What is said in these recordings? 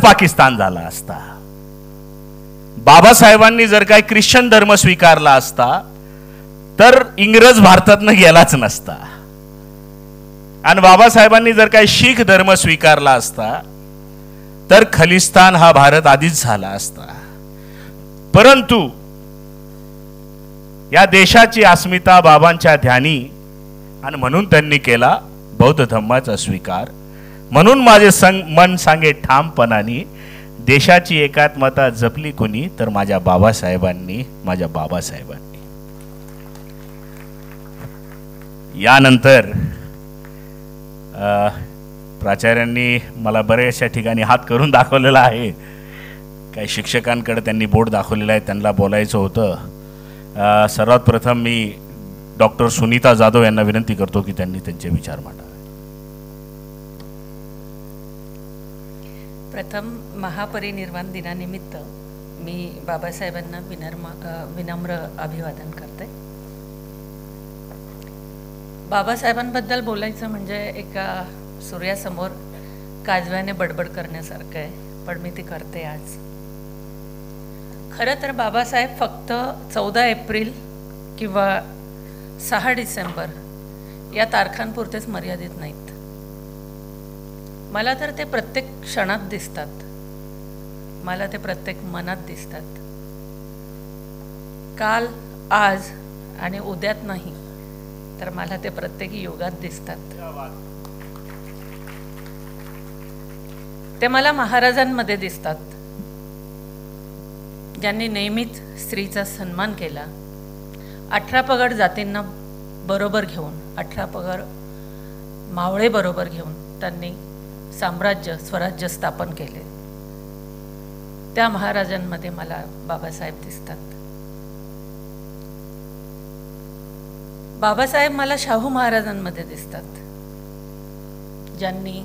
पाकिस्तान झाला असता. बाबासाहेबांनी जर काही ख्रिश्चन धर्म स्वीकारला असता तर इंग्रज भारतातनं गेलाच नसता. आणि बाबासाहेबांनी जर काही शीख धर्म स्वीकारला असता तर खलिस्तान हा भारत आधीच झाला असता. परंतु या देशाची अस्मिता बाबांच्या ध्यानी आणि म्हणून त्यांनी केला बौद्ध धर्माचा स्वीकार. म्हणून माझे मन सांगे ठामपणाने, देशाची एकात्मता जपली कुणी तर माझ्या बाबासाहेबांनी. यानंतर प्राचार्यांनी मला बऱ्याचशा ठिकाणी हात करून दाखवलेला आहे. काही शिक्षकांकडे त्यांनी बोट दाखवलेला आहे, त्यांना बोलायचं होतं. सर्वात प्रथम मी डॉक्टर सुनीता जाधव यांना विनंती करतो की त्यांनी त्यांचे विचार मांडावे. प्रथम महापरिनिर्वाण दिनानिमित्त मी बाबासाहेबांना विनम्र अभिवादन करते. बाबासाहेबांबद्दल बोलायचं म्हणजे एका सूर्यासमोर काजव्याने बडबड करण्यासारखं आहे, पण मी ती करते आज. खरं तर बाबासाहेब फक्त 14 एप्रिल किंवा 6 डिसेंबर या तारखांपुरतेच मर्यादित नाहीत. मला तर ते प्रत्येक क्षणात दिसतात, मला ते प्रत्येक मनात दिसतात. काल, आज आणि उद्यात नाही तर मला ते प्रत्येक युगात दिसतात. ते मला महाराजांमध्ये दिसतात, ज्यांनी नेहमीच स्त्रीचा सन्मान केला. 18 पगड जातींना बरोबर घेऊन, 18 पगड मावळे बरोबर घेऊन त्यांनी साम्राज्य, स्वराज्य स्थापन केले. त्या महाराजांमध्ये मला बाबासाहेब दिसतात. बाबासाहेब मला शाहू महाराजांमध्ये दिसतात, ज्यांनी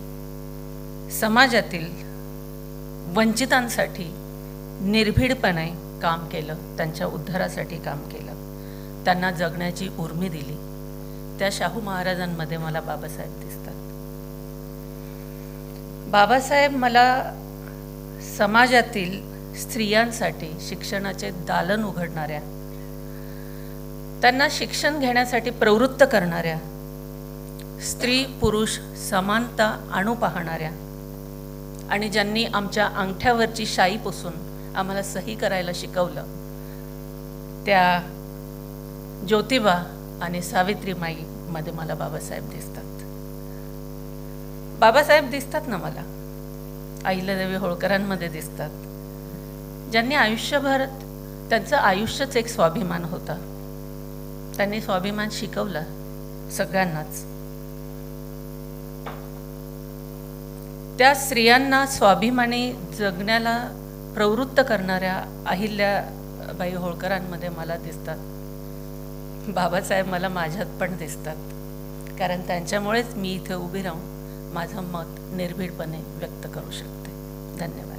समाजातील वंचितांसाठी निर्भीडपणे काम केलं, त्यांच्या उद्धारासाठी काम केलं, त्यांना जगण्याची उर्मी दिली. त्या शाहू महाराजांमध्ये मला बाबासाहेब दिसतात. बाबासाहेब मला समाजातील स्त्रियांसाठी शिक्षणाचे दालन उघडणाऱ्या, त्यांना शिक्षण घेण्यासाठी प्रवृत्त करणाऱ्या, स्त्री पुरुष समानता आणू पाहणाऱ्या आणि ज्यांनी आमच्या अंगठ्यावरची शाई पुसून आम्हाला सही करायला शिकवलं, त्या ज्योतिबा आणि सावित्रीमाईमध्ये मला बाबासाहेब दिसतात. बाबासाहेब दिसतात ना मला अहिल्यादेवी होळकरांमध्ये दिसतात, ज्यांनी आयुष्यभर, त्यांचं आयुष्यच एक स्वाभिमान होता. त्यांनी स्वाभिमान शिकवला सगळ्यांनाच. त्या स्त्रियांना स्वाभिमानी जगण्याला प्रवृत्त करणाऱ्या अहिल्याबाई होळकरांमध्ये मला दिसतात. बाबासाहेब मला माझ्यात पण दिसतात, कारण त्यांच्यामुळेच मी इथे उभी राहून माझं मत निर्भीडपणे व्यक्त करू शकते. धन्यवाद.